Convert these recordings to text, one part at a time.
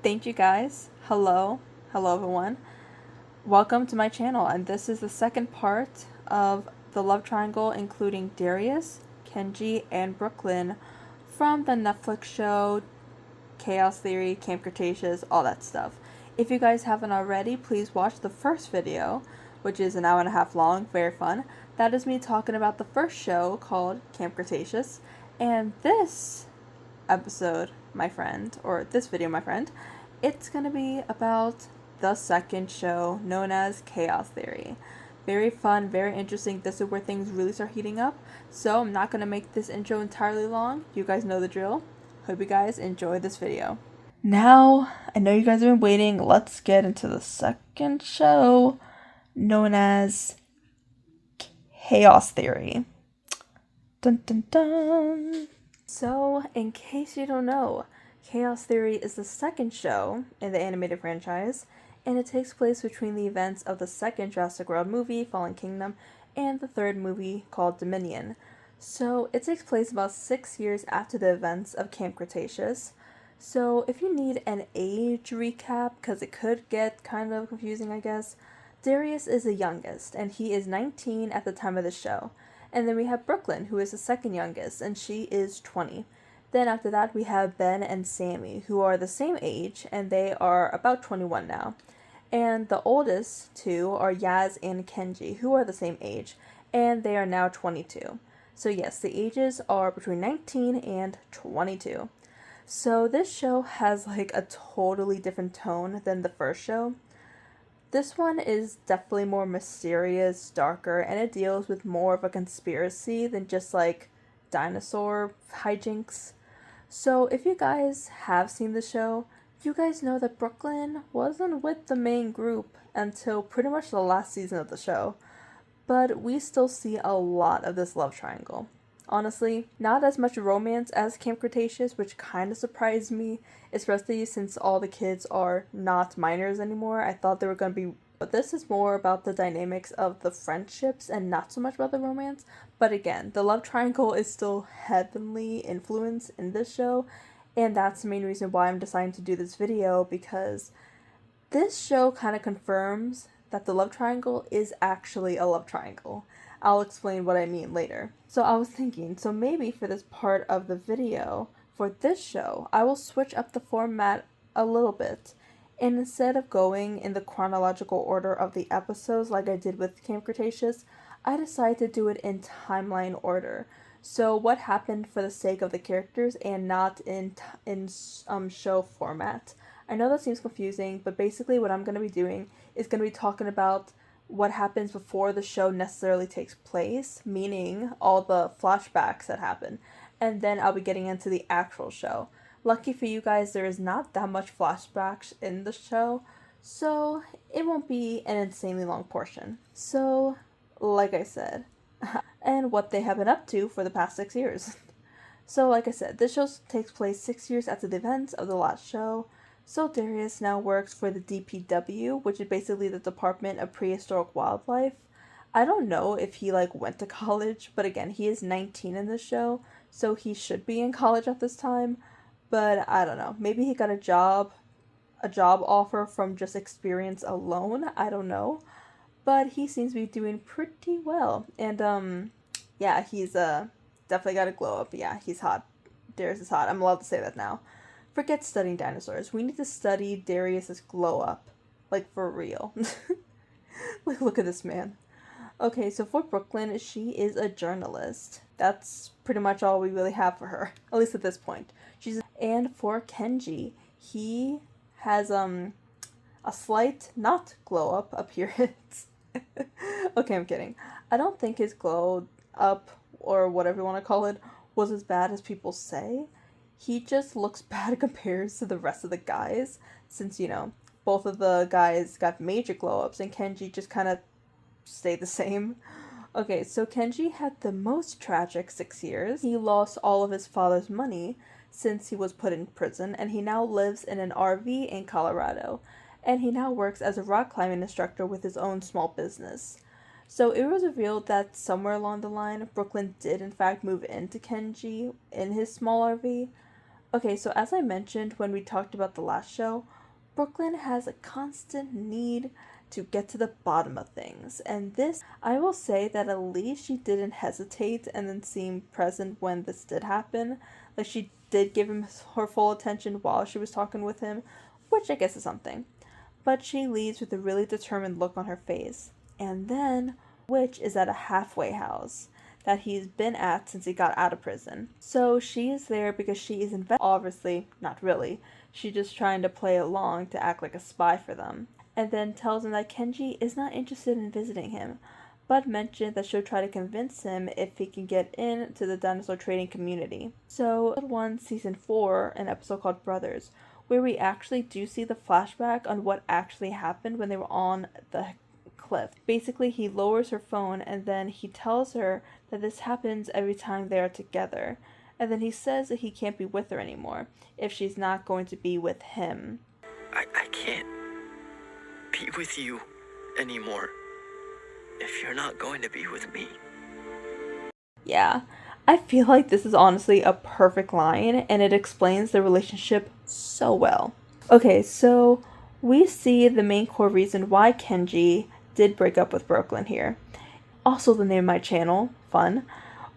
Thank you guys. Hello everyone. Welcome to my channel, and this is the second part of the love triangle, including Darius, Kenji, and Brooklyn from the Netflix show Chaos Theory, Camp Cretaceous, all that stuff. If you guys haven't already, please watch the first video, which is an hour and a half long, very fun. That is me talking about the first show called Camp Cretaceous, and this episode, my friend, or this video, my friend, it's gonna be about the second show known as Chaos Theory. Very fun, very interesting. This is where things really start heating up. So I'm not gonna make this intro entirely long. You guys know the drill. Hope you guys enjoy this video. Now, I know you guys have been waiting. Let's get into the second show known as Chaos Theory. Dun dun dun. So, in case you don't know, Chaos Theory is the second show in the animated franchise, and it takes place between the events of the second Jurassic World movie, Fallen Kingdom, and the third movie called Dominion. So, it takes place about 6 years after the events of Camp Cretaceous. So, if you need an age recap, because it could get kind of confusing, I guess, Darius is the youngest, and he is 19 at the time of the show. And then we have Brooklyn, who is the second youngest, and she is 20. Then after that, we have Ben and Sammy, who are the same age, and they are about 21 now. And the oldest two are Yaz and Kenji, who are the same age, and they are now 22. So yes, the ages are between 19 and 22. So this show has like a totally different tone than the first show. This one is definitely more mysterious, darker, and it deals with more of a conspiracy than just like dinosaur hijinks. So, if you guys have seen the show, you guys know that Brooklyn wasn't with the main group until pretty much the last season of the show. But we still see a lot of this love triangle. Honestly, not as much romance as Camp Cretaceous, which kind of surprised me, especially since all the kids are not minors anymore. I thought they were going to be. But this is more about the dynamics of the friendships and not so much about the romance. But again, the love triangle is still heavily influenced in this show, and that's the main reason why I'm deciding to do this video, because this show kind of confirms that the love triangle is actually a love triangle. I'll explain what I mean later. So I was thinking, so maybe for this part of the video, for this show, I will switch up the format a little bit. And instead of going in the chronological order of the episodes like I did with Camp Cretaceous, I decided to do it in timeline order. So what happened for the sake of the characters and not in show format. I know that seems confusing, but basically what I'm going to be doing is going to be talking about what happens before the show necessarily takes place, meaning all the flashbacks that happen, and then I'll be getting into the actual show. Lucky for you guys, there is not that much flashbacks in the show, so it won't be an insanely long portion. So, like I said, and what they have been up to for the past 6 years. So, like I said, this show takes place 6 years after the events of the last show. So Darius now works for the DPW, which is basically the Department of Prehistoric Wildlife. I don't know if he like went to college, but again, he is 19 in this show, so he should be in college at this time. But I don't know. Maybe he got a job offer from just experience alone. I don't know. But he seems to be doing pretty well. And yeah, he's definitely got a glow up. Yeah, he's hot. Darius is hot. I'm allowed to say that now. Forget studying dinosaurs. We need to study Darius's glow up. Like, for real. Like, look at this man. Okay, so for Brooklyn, she is a journalist. That's pretty much all we really have for her, at least at this point. And for Kenji, he has a slight not glow up appearance. Okay, I'm kidding. I don't think his glow up, or whatever you want to call it, was as bad as people say. He just looks bad compared to the rest of the guys, since, both of the guys got major glow-ups, and Kenji just kind of stayed the same. Okay, so Kenji had the most tragic 6 years. He lost all of his father's money since he was put in prison, and he now lives in an RV in Colorado. And he now works as a rock climbing instructor with his own small business. So it was revealed that somewhere along the line, Brooklyn did in fact move into Kenji in his small RV, Okay, so as I mentioned when we talked about the last show, Brooklyn has a constant need to get to the bottom of things. And this, I will say that at least she didn't hesitate and then seem present when this did happen. Like, she did give him her full attention while she was talking with him, which I guess is something. But she leaves with a really determined look on her face. And then, Witch is at a halfway house that he's been at since he got out of prison. So she is there because she is invested. Obviously, not really. She's just trying to play along to act like a spy for them. And then tells him that Kenji is not interested in visiting him, but mentioned that she'll try to convince him if he can get into the dinosaur trading community. So, episode 1, season 4, an episode called Brothers, where we actually do see the flashback on what actually happened when they were on the cliff. Basically, he lowers her phone and then he tells her that this happens every time they are together. And then he says that he can't be with her anymore if she's not going to be with him. I can't be with you anymore if you're not going to be with me. Yeah, I feel like this is honestly a perfect line and it explains the relationship so well. Okay, so we see the main core reason why Kenji did break up with Brooklyn here. Also the name of my channel, fun,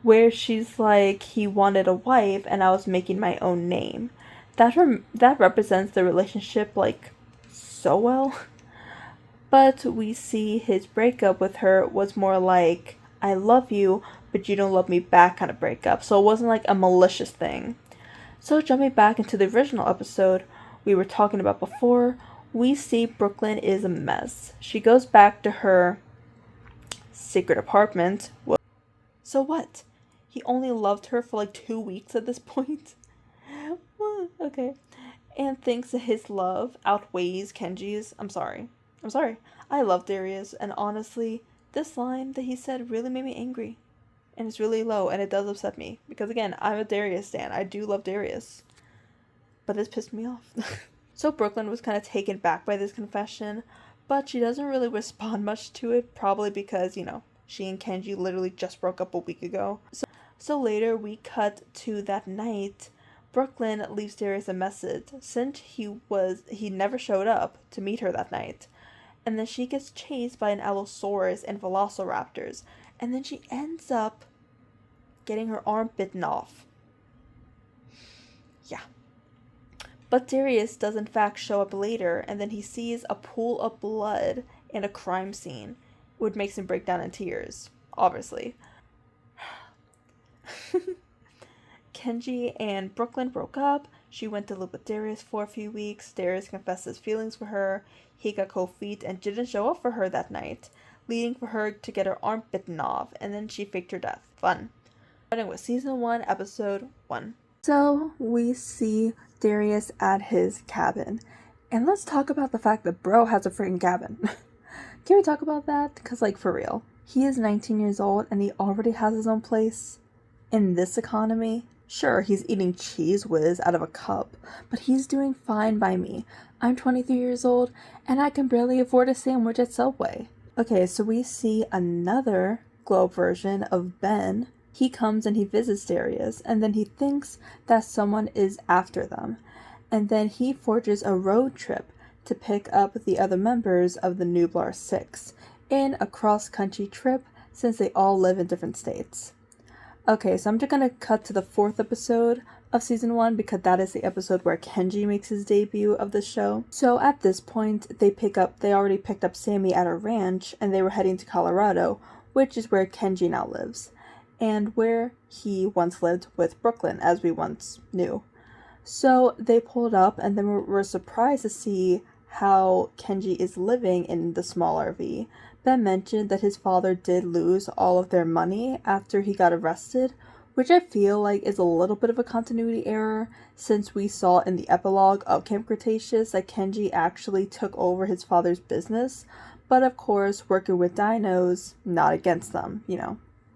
where she's like, he wanted a wife and I was making my own name. That represents the relationship like so well. But we see his breakup with her was more like, I love you, but you don't love me back kind of breakup. So it wasn't like a malicious thing. So jumping back into the original episode we were talking about before, we see Brooklyn is a mess. She goes back to her secret apartment. So what? He only loved her for like 2 weeks at this point? Okay. And thinks that his love outweighs Kenji's. I'm sorry. I love Darius, and honestly, this line that he said really made me angry. And it's really low, and it does upset me. Because again, I'm a Darius stan. I do love Darius. But this pissed me off. So Brooklyn was kind of taken back by this confession, but she doesn't really respond much to it, probably because, she and Kenji literally just broke up a week ago. So later we cut to that night. Brooklyn leaves Darius a message since he never showed up to meet her that night. And then she gets chased by an Allosaurus and Velociraptors, and then she ends up getting her arm bitten off. Yeah. But Darius does in fact show up later, and then he sees a pool of blood in a crime scene, which makes him break down in tears, obviously. Kenji and Brooklyn broke up. She went to live with Darius for a few weeks. Darius confessed his feelings for her. He got cold feet and didn't show up for her that night, leading for her to get her arm bitten off, and then she faked her death. Fun. Starting with season 1, episode 1. So we see Darius at his cabin. And let's talk about the fact that bro has a freaking cabin. Can we talk about that? Because, for real. He is 19 years old and he already has his own place. In this economy, sure, he's eating Cheese Whiz out of a cup, but he's doing fine by me. I'm 23 years old, and I can barely afford a sandwich at Subway. Okay, so we see another globe version of Ben. He comes and he visits Darius, and then he thinks that someone is after them. And then he forges a road trip to pick up the other members of the Nublar 6 in a cross-country trip since they all live in different states. Okay, so I'm just gonna cut to the 4th episode of season 1 because that is the episode where Kenji makes his debut of the show. So at this point, they already picked up Sammy at a ranch and they were heading to Colorado, which is where Kenji now lives, and where he once lived with Brooklyn, as we once knew. So they pulled up and then were surprised to see how Kenji is living in the small RV. Ben mentioned that his father did lose all of their money after he got arrested, which I feel like is a little bit of a continuity error since we saw in the epilogue of Camp Cretaceous that Kenji actually took over his father's business, but of course working with dinos, not against them,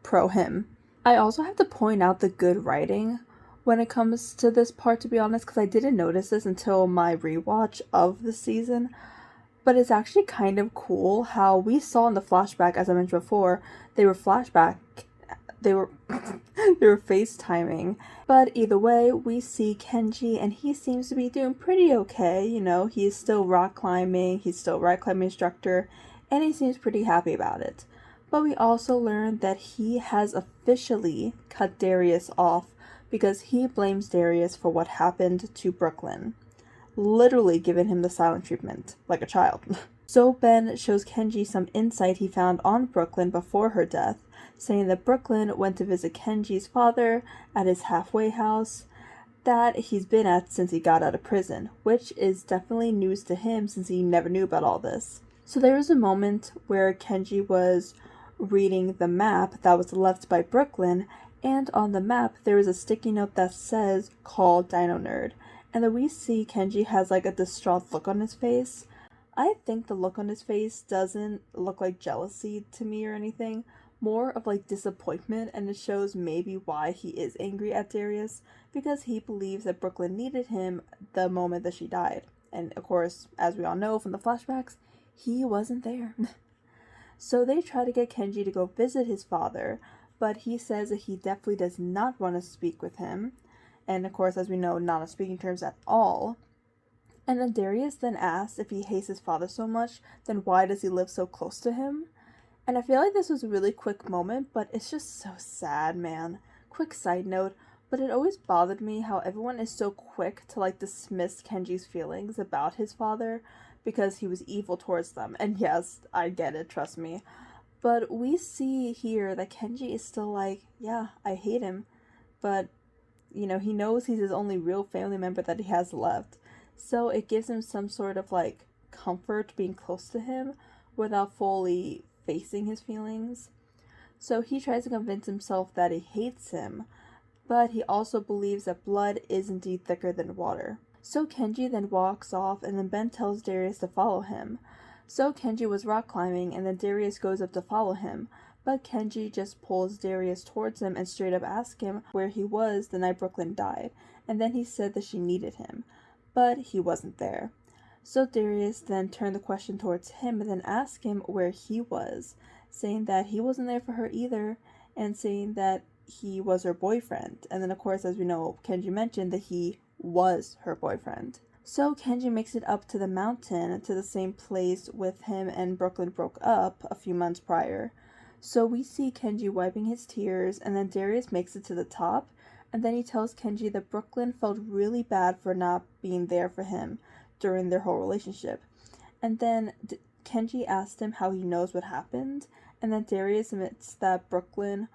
pro him. I also have to point out the good writing when it comes to this part, to be honest, because I didn't notice this until my rewatch of the season. But it's actually kind of cool how we saw in the flashback, as I mentioned before, they they were they were FaceTiming. But either way, we see Kenji and he seems to be doing pretty okay. You know, he's still rock climbing, he's still rock climbing instructor, and he seems pretty happy about it. But we also learn that he has officially cut Darius off because he blames Darius for what happened to Brooklyn, literally giving him the silent treatment, like a child. So Ben shows Kenji some insight he found on Brooklyn before her death, saying that Brooklyn went to visit Kenji's father at his halfway house that he's been at since he got out of prison, which is definitely news to him since he never knew about all this. So there was a moment where Kenji was reading the map that was left by Brooklyn, and on the map there is a sticky note that says "Call Dino Nerd," and then we see Kenji has like a distraught look on his face. I think the look on his face doesn't look like jealousy to me or anything, more of like disappointment, and it shows maybe why he is angry at Darius, because he believes that Brooklyn needed him the moment that she died. And of course, as we all know from the flashbacks, he wasn't there. So they try to get Kenji to go visit his father, but he says that he definitely does not want to speak with him. And of course, as we know, not on speaking terms at all. And then Darius then asks if he hates his father so much, then why does he live so close to him? And I feel like this was a really quick moment, but it's just so sad, man. Quick side note, but it always bothered me how everyone is so quick to like dismiss Kenji's feelings about his father because he was evil towards them. And yes, I get it, trust me. But we see here that Kenji is still like, yeah, I hate him. But, you know, he knows he's his only real family member that he has left. So it gives him some sort of like comfort being close to him without fully facing his feelings. So he tries to convince himself that he hates him, but he also believes that blood is indeed thicker than water. So Kenji then walks off, and then Ben tells Darius to follow him. So Kenji was rock climbing, and then Darius goes up to follow him, but Kenji just pulls Darius towards him and straight up asks him where he was the night Brooklyn died, and then he said that she needed him, but he wasn't there. So Darius then turned the question towards him and then asked him where he was, saying that he wasn't there for her either, and saying that he was her boyfriend. And then of course, as we know, Kenji mentioned that he was her boyfriend. So Kenji makes it up to the mountain, to the same place with him and Brooklyn broke up a few months prior. So we see Kenji wiping his tears, and then Darius makes it to the top, and then he tells Kenji that Brooklyn felt really bad for not being there for him during their whole relationship. And then Kenji asked him how he knows what happened, and then Darius admits that Brooklyn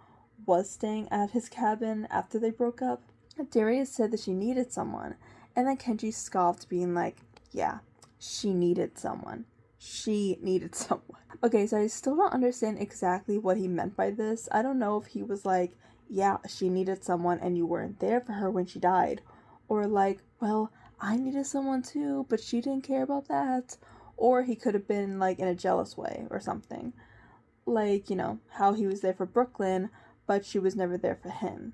was staying at his cabin after they broke up. Darius said that she needed someone, and then Kenji scoffed, being like, yeah, she needed someone. She needed someone. Okay, so I still don't understand exactly what he meant by this. I don't know if he was like, yeah, she needed someone and you weren't there for her when she died. Or like, well, I needed someone too, but she didn't care about that. Or he could have been like in a jealous way or something. Like, you know, how he was there for Brooklyn, but she was never there for him.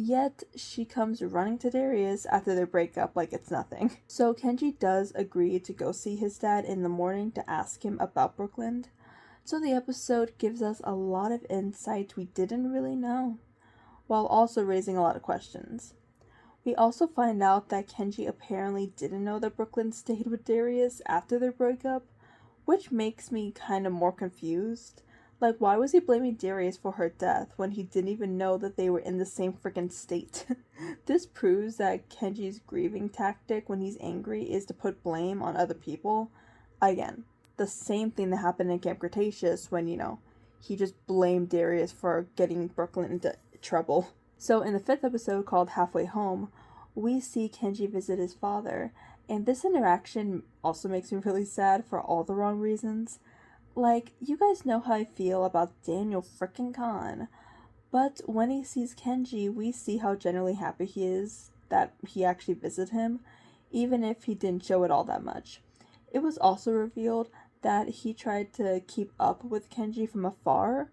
Yet, she comes running to Darius after their breakup like it's nothing. So Kenji does agree to go see his dad in the morning to ask him about Brooklyn. So the episode gives us a lot of insight we didn't really know, while also raising a lot of questions. We also find out that Kenji apparently didn't know that Brooklyn stayed with Darius after their breakup, which makes me kind of more confused. Like, why was he blaming Darius for her death when he didn't even know that they were in the same freaking state? This proves that Kenji's grieving tactic when he's angry is to put blame on other people. Again, the same thing that happened in Camp Cretaceous when, you know, he just blamed Darius for getting Brooklyn into trouble. So in the 5th episode called Halfway Home, we see Kenji visit his father, and this interaction also makes me really sad for all the wrong reasons. Like, you guys know how I feel about Daniel frickin' Kahn, but when he sees Kenji, we see how genuinely happy he is that he actually visited him, even if he didn't show it all that much. It was also revealed that he tried to keep up with Kenji from afar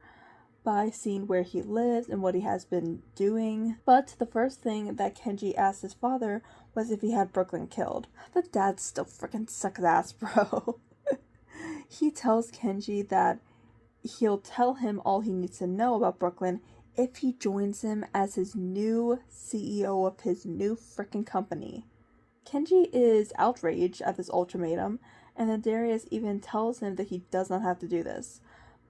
by seeing where he lives and what he has been doing, but the first thing that Kenji asked his father was if he had Brooklyn killed. The dad still frickin' sucks ass, bro. He tells Kenji that he'll tell him all he needs to know about Brooklyn if he joins him as his new CEO of his new frickin' company. Kenji is outraged at this ultimatum, and then Darius even tells him that he does not have to do this.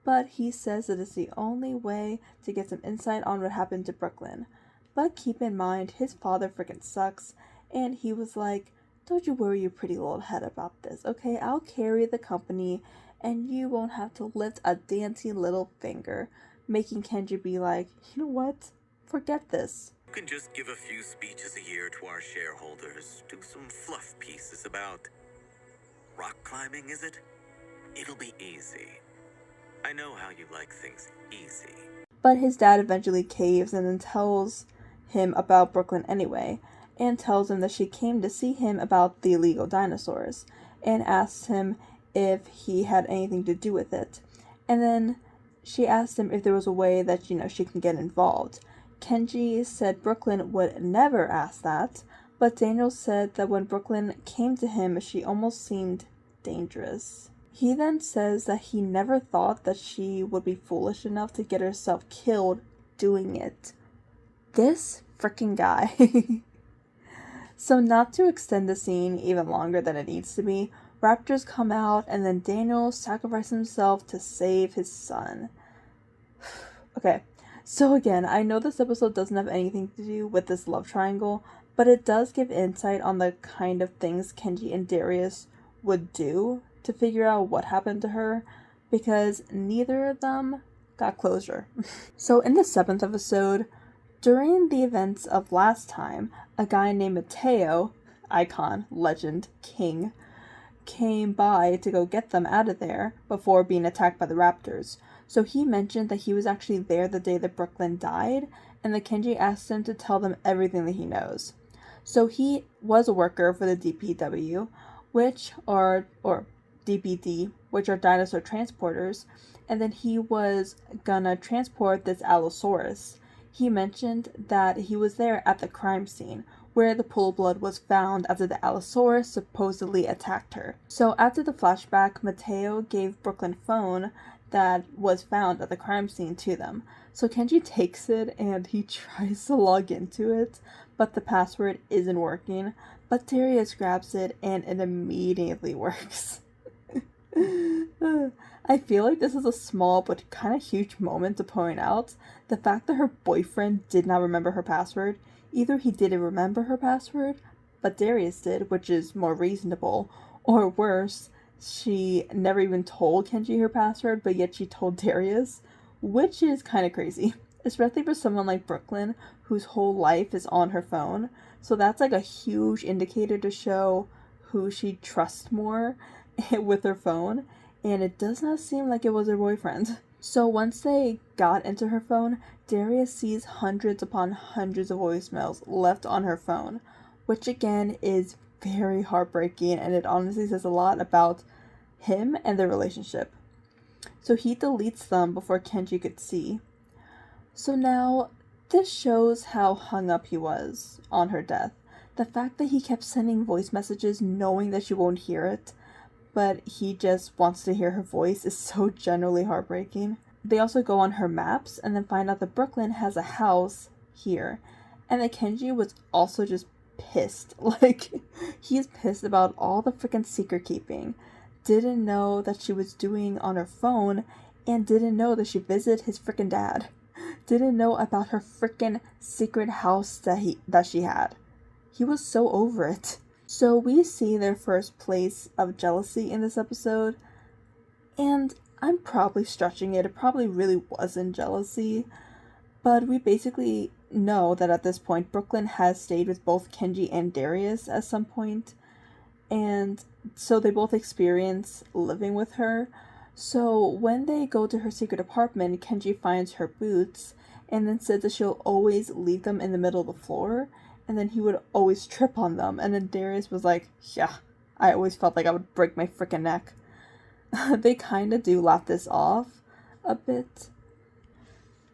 But he says that it's the only way to get some insight on what happened to Brooklyn. But keep in mind, his father frickin' sucks, and he was like, don't you worry your pretty little head about this, okay? I'll carry the company, and you won't have to lift a dainty little finger. Making Kenji be like, you know what? Forget this. You can just give a few speeches a year to our shareholders, do some fluff pieces about rock climbing, is it? It'll be easy. I know how you like things easy. But his dad eventually caves and then tells him about Brooklyn anyway, and tells him that she came to see him about the illegal dinosaurs, and asks him if he had anything to do with it. And then she asked him if there was a way that, she can get involved. Kenji said Brooklyn would never ask that, but Daniel said that when Brooklyn came to him, she almost seemed dangerous. He then says that he never thought that she would be foolish enough to get herself killed doing it. This freaking guy. So not to extend the scene even longer than it needs to be, raptors come out and then Daniel sacrifices himself to save his son. Okay, so again, I know this episode doesn't have anything to do with this love triangle, but it does give insight on the kind of things Kenji and Darius would do to figure out what happened to her, because neither of them got closure. So in the 7th episode, during the events of last time, a guy named Mateo, icon, legend, king, came by to go get them out of there before being attacked by the raptors. So he mentioned that he was actually there the day that Brooklyn died, and that Kenji asked him to tell them everything that he knows. So he was a worker for the DPW, or DPD, which are dinosaur transporters, and then he was gonna transport this Allosaurus. He mentioned that he was there at the crime scene, where the pool of blood was found after the Allosaurus supposedly attacked her. So after the flashback, Mateo gave Brooklyn a phone that was found at the crime scene to them. So Kenji takes it and he tries to log into it, but the password isn't working. But Darius grabs it and it immediately works. I feel like this is a small but kind of huge moment to point out the fact that her boyfriend did not remember her password. Either he didn't remember her password, but Darius did, which is more reasonable, or worse, she never even told Kenji her password, but yet she told Darius, which is kind of crazy, especially for someone like Brooklyn, whose whole life is on her phone. So that's like a huge indicator to show who she trusts more with her phone, and it does not seem like it was her boyfriend. So once they got into her phone, Darius sees hundreds upon hundreds of voicemails left on her phone, which again is very heartbreaking, and it honestly says a lot about him and their relationship. So he deletes them before Kenji could see. So now, this shows how hung up he was on her death. The fact that he kept sending voice messages knowing that she won't hear it, but he just wants to hear her voice, is so genuinely heartbreaking. They also go on her maps and then find out that Brooklyn has a house here, and that Kenji was also just pissed. Like, he's pissed about all the freaking secret keeping. Didn't know that she was doing on her phone, and didn't know that she visited his freaking dad. Didn't know about her freaking secret house that she had. He was so over it. So we see their first place of jealousy in this episode, and I'm probably stretching it. It probably really wasn't jealousy, but we basically know that at this point Brooklyn has stayed with both Kenji and Darius at some point, and so they both experience living with her. So when they go to her secret apartment, Kenji finds her boots and then said that she'll always leave them in the middle of the floor, and then he would always trip on them. And then Darius was like, yeah, I always felt like I would break my freaking neck. They kind of do laugh this off a bit,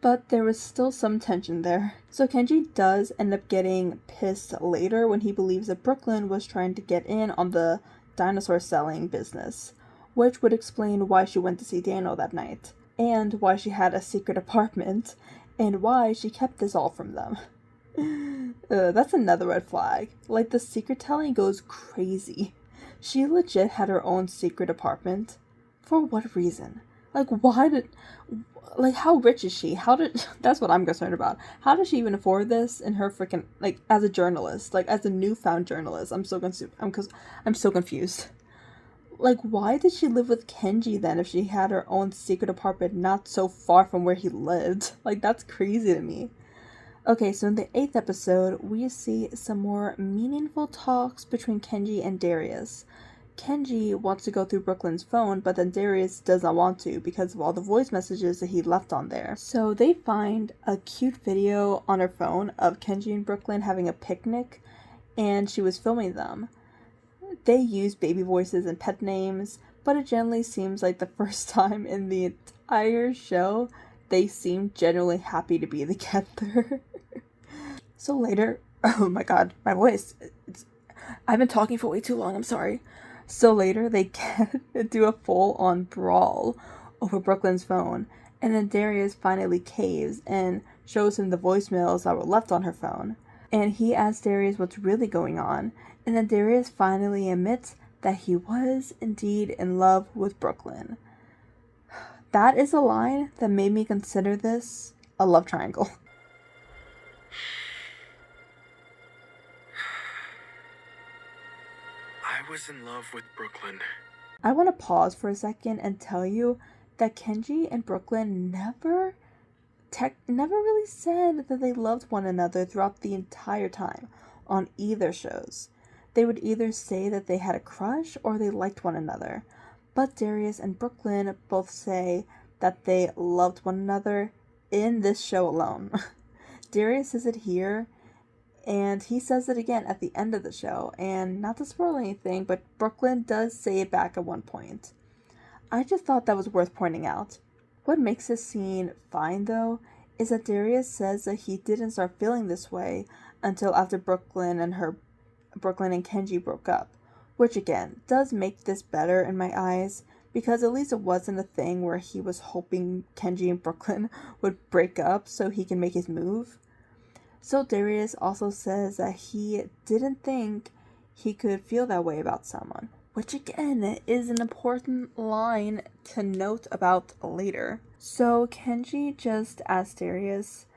but there was still some tension there. So Kenji does end up getting pissed later when he believes that Brooklyn was trying to get in on the dinosaur selling business, which would explain why she went to see Daniel that night, and why she had a secret apartment, and why she kept this all from them. That's another red flag. Like, the secret telling goes crazy. She legit had her own secret apartment. For what reason? Like, why did... Like, how rich is she? How did... That's what I'm concerned about. How does she even afford this in her freaking... Like, as a journalist. Like, as a newfound journalist. I'm so confused. Like, why did she live with Kenji then if she had her own secret apartment not so far from where he lived? Like, that's crazy to me. Okay, so in the 8th episode, we see some more meaningful talks between Kenji and Darius. Kenji wants to go through Brooklyn's phone, but then Darius does not want to because of all the voice messages that he left on there. So they find a cute video on her phone of Kenji and Brooklyn having a picnic, and she was filming them. They use baby voices and pet names, but it generally seems like the first time in the entire show they seem genuinely happy to be together. So later, oh my god, my voice. I've been talking for way too long, I'm sorry. So later, they get into a full-on brawl over Brooklyn's phone, and then Darius finally caves and shows him the voicemails that were left on her phone. And he asks Darius what's really going on, and then Darius finally admits that he was indeed in love with Brooklyn. That is a line that made me consider this a love triangle. I was in love with Brooklyn. I want to pause for a second and tell you that Kenji and Brooklyn never really said that they loved one another throughout the entire time on either shows. They would either say that they had a crush or they liked one another. But Darius and Brooklyn both say that they loved one another in this show alone. Darius says it here, and he says it again at the end of the show. And not to spoil anything, but Brooklyn does say it back at one point. I just thought that was worth pointing out. What makes this scene fine, though, is that Darius says that he didn't start feeling this way until after Brooklyn and Kenji broke up. Which, again, does make this better in my eyes, because at least it wasn't a thing where he was hoping Kenji and Brooklyn would break up so he can make his move. So Darius also says that he didn't think he could feel that way about someone, which again is an important line to note about later. So Kenji just asked Darius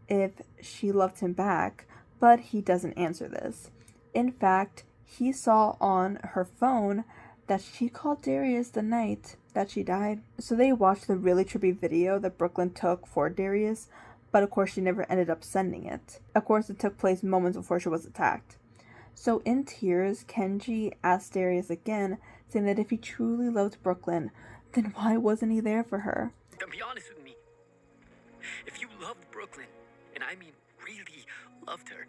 if she loved him back, but he doesn't answer this. In fact, he saw on her phone that she called Darius the night that she died. So they watched the really trippy video that Brooklyn took for Darius, but of course she never ended up sending it. Of course, it took place moments before she was attacked. So in tears, Kenji asked Darius again, saying that if he truly loved Brooklyn, then why wasn't he there for her? Then be honest with me. If you loved Brooklyn, and I mean really loved her,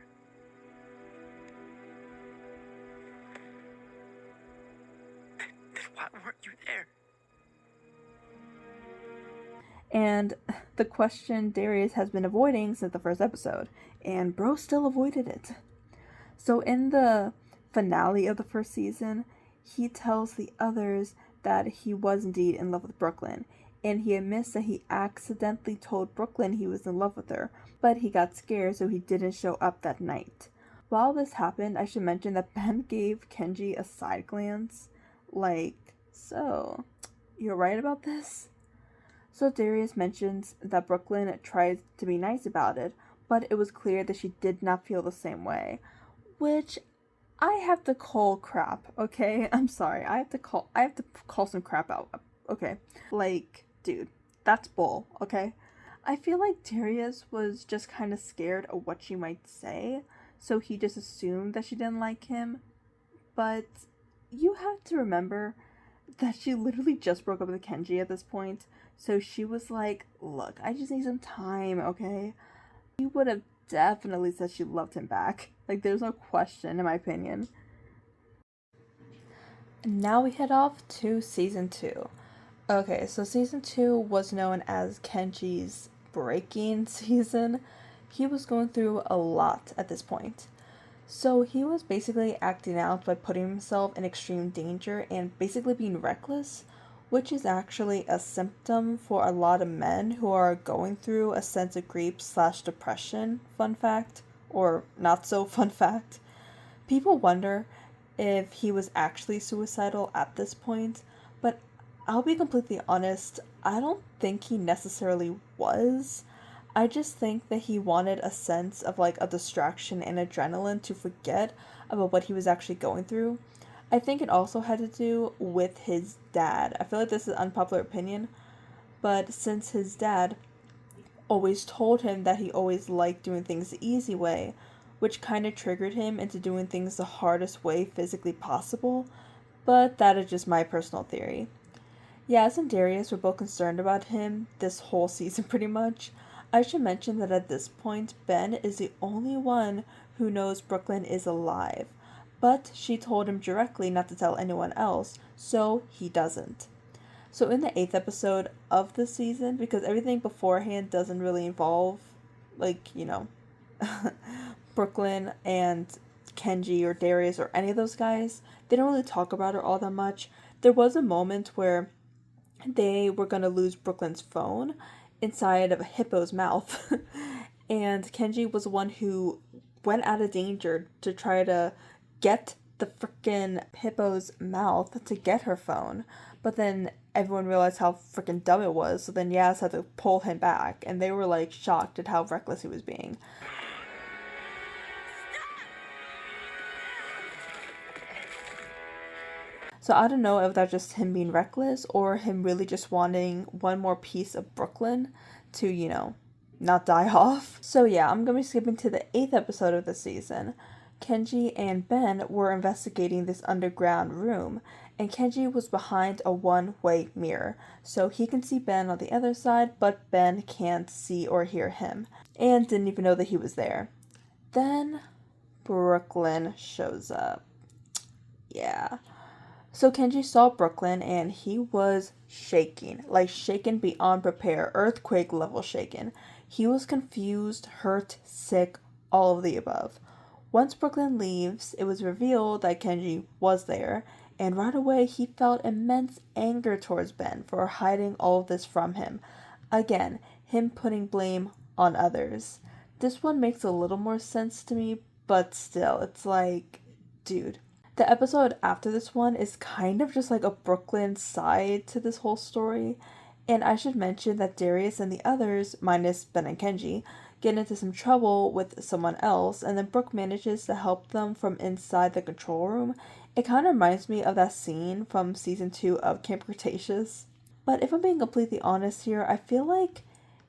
then why weren't you there? And the question Darius has been avoiding since the first episode, and bro still avoided it. So in the finale of the first season, he tells the others that he was indeed in love with Brooklyn, and he admits that he accidentally told Brooklyn he was in love with her, but he got scared so he didn't show up that night. While this happened, I should mention that Ben gave Kenji a side glance, like, so, you're right about this? So Darius mentions that Brooklyn tried to be nice about it, but it was clear that she did not feel the same way, which I have to call crap, okay? I'm sorry. I have to call some crap out, okay? Like, dude, that's bull, okay? I feel like Darius was just kind of scared of what she might say, so he just assumed that she didn't like him. But you have to remember that she literally just broke up with Kenji at this point, so she was like, look, I just need some time, okay? He would have definitely said she loved him back. Like, there's no question, in my opinion. Now we head off to Season 2. Okay, so Season 2 was known as Kenji's breaking season. He was going through a lot at this point. So he was basically acting out by putting himself in extreme danger and basically being reckless, which is actually a symptom for a lot of men who are going through a sense of grief slash depression, fun fact, or not so fun fact. People wonder if he was actually suicidal at this point, but I'll be completely honest, I don't think he necessarily was. I just think that he wanted a sense of like a distraction and adrenaline to forget about what he was actually going through. I think it also had to do with his dad. I feel like this is unpopular opinion, but since his dad always told him that he always liked doing things the easy way, which kind of triggered him into doing things the hardest way physically possible, but that is just my personal theory. Yaz and Darius were both concerned about him this whole season pretty much. I should mention that at this point, Ben is the only one who knows Brooklyn is alive, but she told him directly not to tell anyone else, so he doesn't. So in the 8th episode of the season, because everything beforehand doesn't really involve, like, Brooklyn and Kenji or Darius or any of those guys, they don't really talk about it all that much. There was a moment where they were gonna lose Brooklyn's phone inside of a hippo's mouth. And Kenji was the one who went out of danger to try to get the freaking hippo's mouth to get her phone. But then everyone realized how freaking dumb it was, so then Yaz had to pull him back, and they were like shocked at how reckless he was being. So I don't know if that's just him being reckless or him really just wanting one more piece of Brooklyn to, not die off. So yeah, I'm gonna be skipping to the 8th episode of the season. Kenji and Ben were investigating this underground room, and Kenji was behind a one-way mirror, so he can see Ben on the other side, but Ben can't see or hear him, and didn't even know that he was there. Then Brooklyn shows up. Yeah. So Kenji saw Brooklyn and he was shaking, like shaken beyond repair, earthquake level shaken. He was confused, hurt, sick, all of the above. Once Brooklyn leaves, it was revealed that Kenji was there, and right away he felt immense anger towards Ben for hiding all of this from him. Again, him putting blame on others. This one makes a little more sense to me, but still, it's like, dude. The episode after this one is kind of just like a Brooklyn side to this whole story. And I should mention that Darius and the others, minus Ben and Kenji, get into some trouble with someone else, and then Brooke manages to help them from inside the control room. It kind of reminds me of that scene from season 2 of Camp Cretaceous. But if I'm being completely honest here, I feel like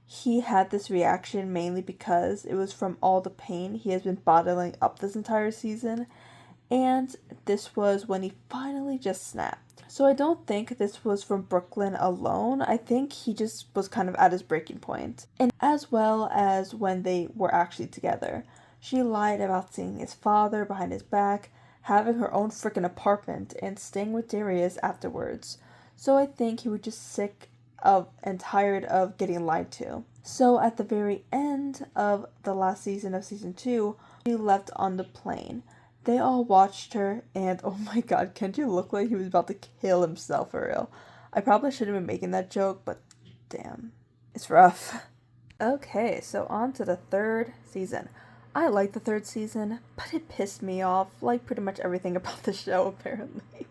he had this reaction mainly because it was from all the pain he has been bottling up this entire season. And this was when he finally just snapped. So I don't think this was from Brooklyn alone. I think he just was kind of at his breaking point. And as well as when they were actually together. She lied about seeing his father behind his back, having her own freaking apartment, and staying with Darius afterwards. So I think he was just sick of and tired of getting lied to. So at the very end of the last season of season 2, she left on the plane. They all watched her, and oh my god, Kenji looked like he was about to kill himself for real. I probably shouldn't have been making that joke, but damn, it's rough. Okay, so on to the 3rd season. I like the 3rd season, but it pissed me off, like pretty much everything about the show, apparently.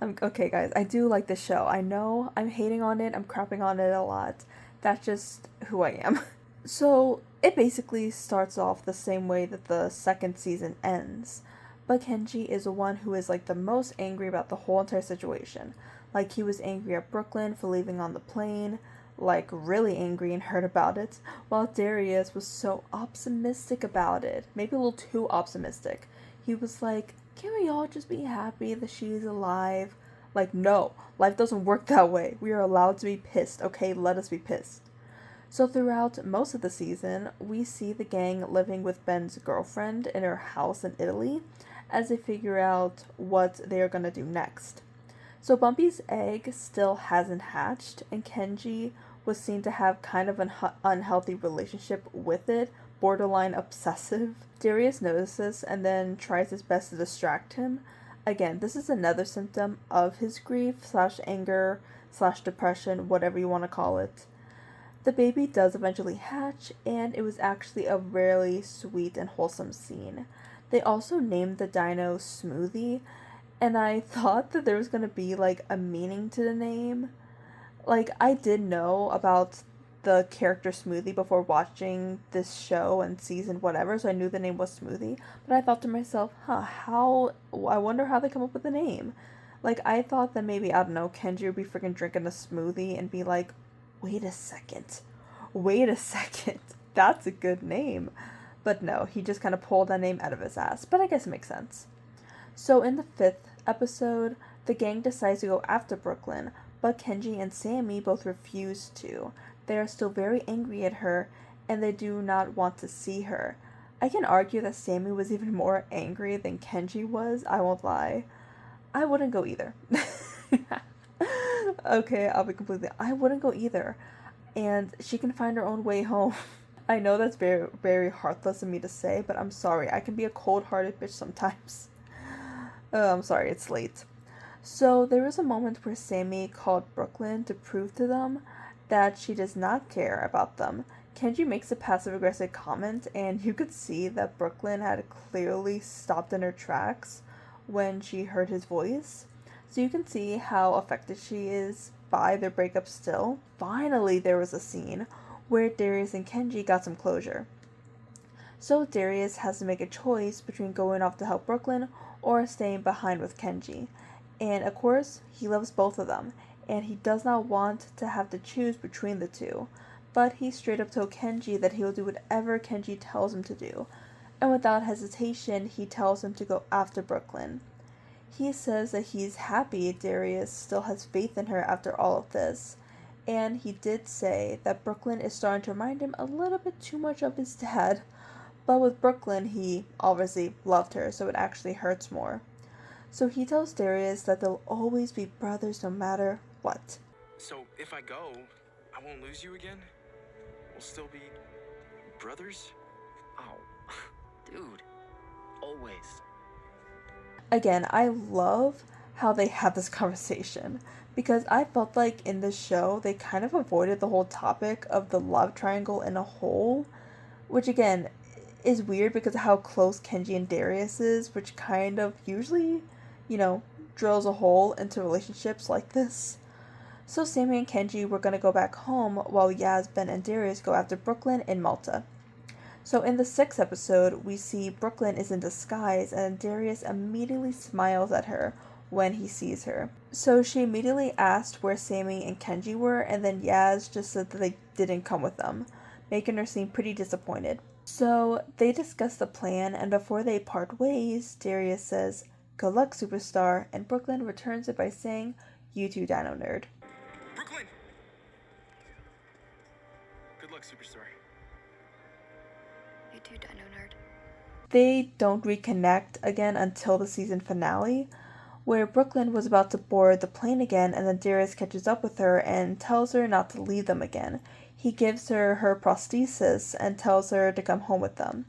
Okay, guys, I do like the show. I know I'm hating on it, I'm crapping on it a lot. That's just who I am. So, it basically starts off the same way that the 2nd season ends. But Kenji is the one who is like the most angry about the whole entire situation. Like, he was angry at Brooklyn for leaving on the plane, like really angry and hurt about it, while Darius was so optimistic about it. Maybe a little too optimistic. He was like, can we all just be happy that she's alive? Like, no, life doesn't work that way. We are allowed to be pissed, okay? Let us be pissed. So throughout most of the season, we see the gang living with Ben's girlfriend in her house in Italy as they figure out what they are going to do next. So Bumpy's egg still hasn't hatched, and Kenji was seen to have kind of an unhealthy relationship with it, borderline obsessive. Darius notices and then tries his best to distract him. Again, this is another symptom of his grief slash anger slash depression, whatever you want to call it. The baby does eventually hatch, and it was actually a really sweet and wholesome scene. They also named the dino Smoothie, and I thought that there was going to be like a meaning to the name. Like, I did know about the character Smoothie before watching this show and season whatever, so I knew the name was Smoothie. But I thought to myself, I wonder how they come up with the name. Like, I thought that maybe, I don't know, Kenji would be freaking drinking a smoothie and be like, wait a second, that's a good name. But no, he just kind of pulled that name out of his ass, but I guess it makes sense. So in the 5th episode, the gang decides to go after Brooklyn, but Kenji and Sammy both refuse to. They are still very angry at her, and they do not want to see her. I can argue that Sammy was even more angry than Kenji was, I won't lie. I wouldn't go either. Okay, I wouldn't go either. And she can find her own way home. I know that's very, very heartless of me to say, but I'm sorry. I can be a cold-hearted bitch sometimes. I'm sorry, it's late. So there was a moment where Sammy called Brooklyn to prove to them that she does not care about them. Kenji makes a passive-aggressive comment, and you could see that Brooklyn had clearly stopped in her tracks when she heard his voice. So you can see how affected she is by their breakup still. Finally, there was a scene where Darius and Kenji got some closure. So Darius has to make a choice between going off to help Brooklyn or staying behind with Kenji. And of course, he loves both of them, and he does not want to have to choose between the two. But he straight up told Kenji that he will do whatever Kenji tells him to do. And without hesitation, he tells him to go after Brooklyn. He says that he's happy Darius still has faith in her after all of this. And he did say that Brooklyn is starting to remind him a little bit too much of his dad. But with Brooklyn, he obviously loved her, so it actually hurts more. So he tells Darius that they'll always be brothers no matter what. So if I go, I won't lose you again? We'll still be brothers? Oh, dude. Always. Again, I love how they have this conversation, because I felt like in this show they kind of avoided the whole topic of the love triangle in a whole, which again is weird because of how close Kenji and Darius is, which kind of usually, drills a hole into relationships like this. So Sammy and Kenji were going to go back home while Yaz, Ben, and Darius go after Brooklyn in Malta. So in the 6th episode, we see Brooklyn is in disguise, and Darius immediately smiles at her when he sees her. So she immediately asked where Sammy and Kenji were, and then Yaz just said that they didn't come with them, making her seem pretty disappointed. So they discuss the plan, and before they part ways, Darius says, "Good luck, superstar," and Brooklyn returns it by saying, "You too, Dino Nerd." Brooklyn! Good luck, superstar. You too, Dino Nerd. They don't reconnect again until the season finale, where Brooklyn was about to board the plane again, and then Darius catches up with her and tells her not to leave them again. He gives her her prosthesis and tells her to come home with them.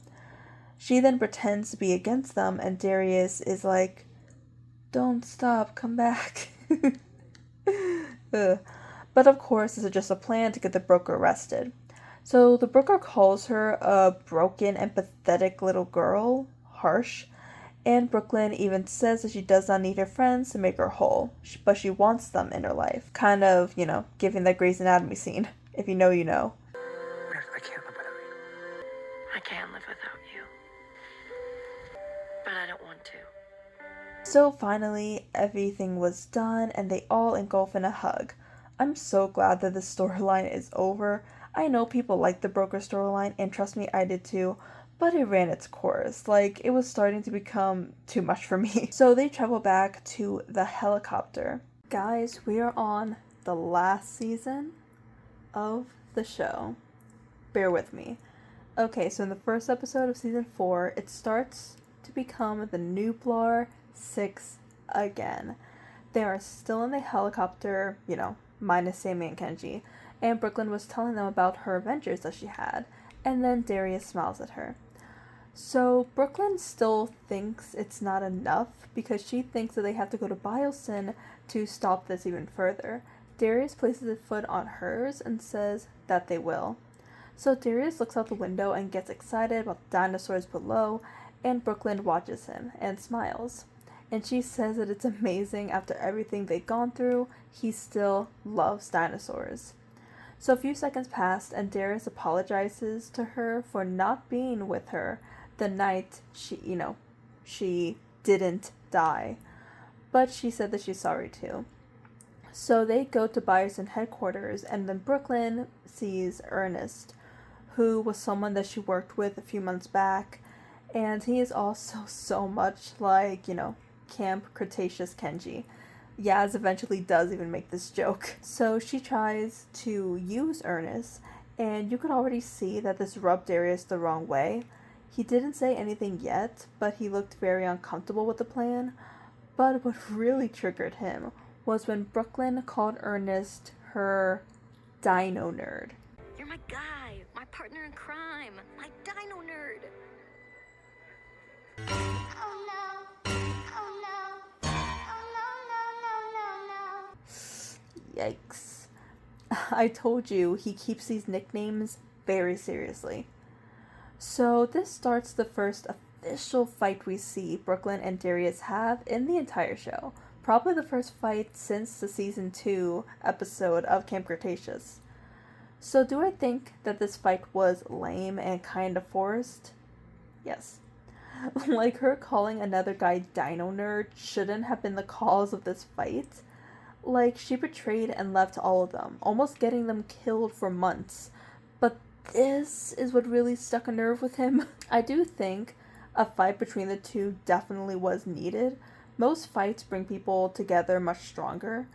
She then pretends to be against them, and Darius is like, "Don't stop, come back." But of course, this is just a plan to get the broker arrested. So the broker calls her a broken and pathetic little girl, harsh, and Brooklyn even says that she does not need her friends to make her whole, but she wants them in her life. Kind of, giving that Grey's Anatomy scene. If you know, you know. I can't live without you. I can live without you. But I don't want to. So finally, everything was done, and they all engulf in a hug. I'm so glad that this storyline is over. I know people like the broker storyline, and trust me, I did too, but it ran its course. Like, it was starting to become too much for me. So they travel back to the helicopter. Guys, we are on the last season of the show. Bear with me. Okay, so in the first episode of season 4, it starts to become the Nublar 6 again. They are still in the helicopter, minus Sammy and Kenji, and Brooklyn was telling them about her adventures that she had, and then Darius smiles at her. So Brooklyn still thinks it's not enough because she thinks that they have to go to Biosyn to stop this even further. Darius places his foot on hers and says that they will. So Darius looks out the window and gets excited about the dinosaurs below, and Brooklyn watches him and smiles. And she says that it's amazing after everything they've gone through, he still loves dinosaurs. So a few seconds passed and Darius apologizes to her for not being with her the night she didn't die. But she said that she's sorry too. So they go to Biosyn headquarters, and then Brooklyn sees Ernest, who was someone that she worked with a few months back, and he is also so much like, Camp Cretaceous Kenji. Yaz eventually does even make this joke. So she tries to use Ernest, and you can already see that this rubbed Darius the wrong way. He didn't say anything yet, but he looked very uncomfortable with the plan. But what really triggered him was when Brooklyn called Ernest her dino nerd. You're my guy, my partner in crime, my dino nerd. Oh no. Oh no. Oh no, no, no, no, no, no. Yikes. I told you, he keeps these nicknames very seriously. So this starts the first official fight we see Brooklyn and Darius have in the entire show. Probably the first fight since the season 2 episode of Camp Cretaceous. So do I think that this fight was lame and kind of forced? Yes. Like, her calling another guy dino nerd shouldn't have been the cause of this fight. Like, she betrayed and left all of them, almost getting them killed for months. But this is what really stuck a nerve with him. I do think a fight between the two definitely was needed. Most fights bring people together much stronger.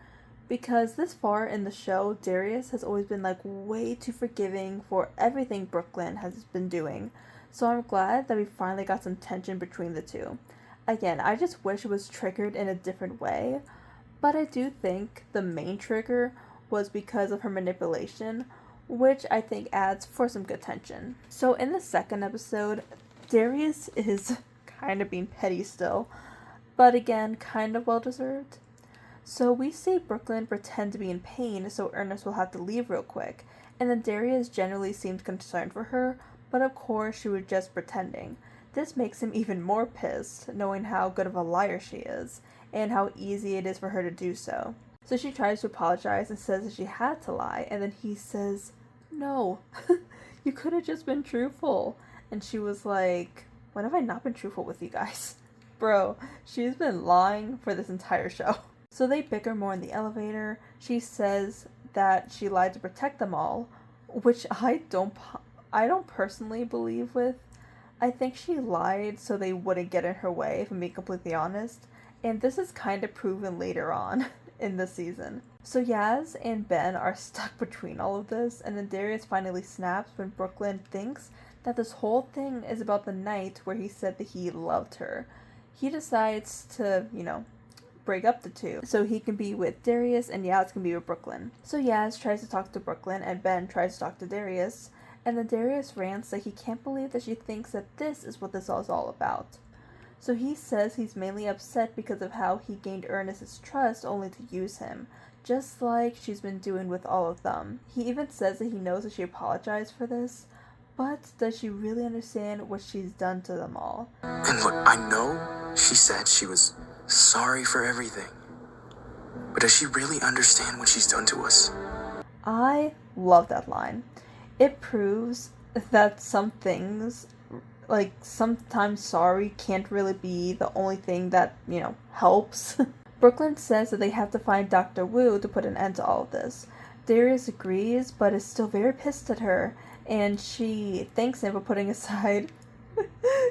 Because this far in the show, Darius has always been like way too forgiving for everything Brooklyn has been doing. So I'm glad that we finally got some tension between the two. Again, I just wish it was triggered in a different way. But I do think the main trigger was because of her manipulation, which I think adds for some good tension. So in the second episode, Darius is kind of being petty still, but again, kind of well-deserved. So we see Brooklyn pretend to be in pain so Ernest will have to leave real quick, and then Darius generally seemed concerned for her, but of course she was just pretending. This makes him even more pissed, knowing how good of a liar she is, and how easy it is for her to do so. So she tries to apologize and says that she had to lie, and then he says, "No, you could have just been truthful." And she was like, "When have I not been truthful with you guys?" Bro, she's been lying for this entire show. So they bicker more in the elevator. She says that she lied to protect them all, which I don't personally believe with. I think she lied so they wouldn't get in her way, if I'm being completely honest. And this is kind of proven later on in the season. So Yaz and Ben are stuck between all of this, and then Darius finally snaps when Brooklyn thinks that this whole thing is about the night where he said that he loved her. He decides to, break up the two so he can be with Darius and Yaz can be with Brooklyn. So Yaz tries to talk to Brooklyn and Ben tries to talk to Darius, and then Darius rants that he can't believe that she thinks that this is what this is all about. So he says he's mainly upset because of how he gained Ernest's trust only to use him, just like she's been doing with all of them. He even says that he knows that she apologized for this, but does she really understand what she's done to them all? And look, I know she said she was sorry for everything, but does she really understand what she's done to us? I love that line. It proves that some things, like sometimes sorry can't really be the only thing that, helps. Brooklyn says that they have to find Dr. Wu to put an end to all of this. Darius agrees, but is still very pissed at her, and she thanks him for putting aside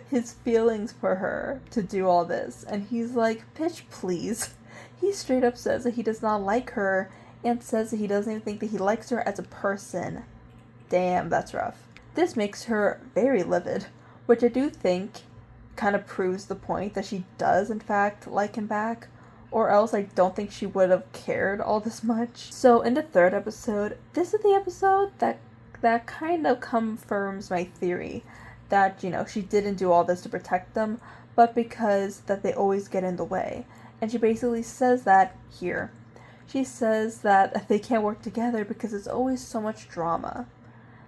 his feelings for her to do all this. And he's like, "Bitch, please." He straight up says that he does not like her and says that he doesn't even think that he likes her as a person. Damn, that's rough. This makes her very livid, which I do think kind of proves the point that she does in fact like him back, or else I don't think she would have cared all this much. So in the third episode, this is the episode that kind of confirms my theory that, she didn't do all this to protect them, but because that they always get in the way. And she basically says that here. She says that they can't work together because there's always so much drama.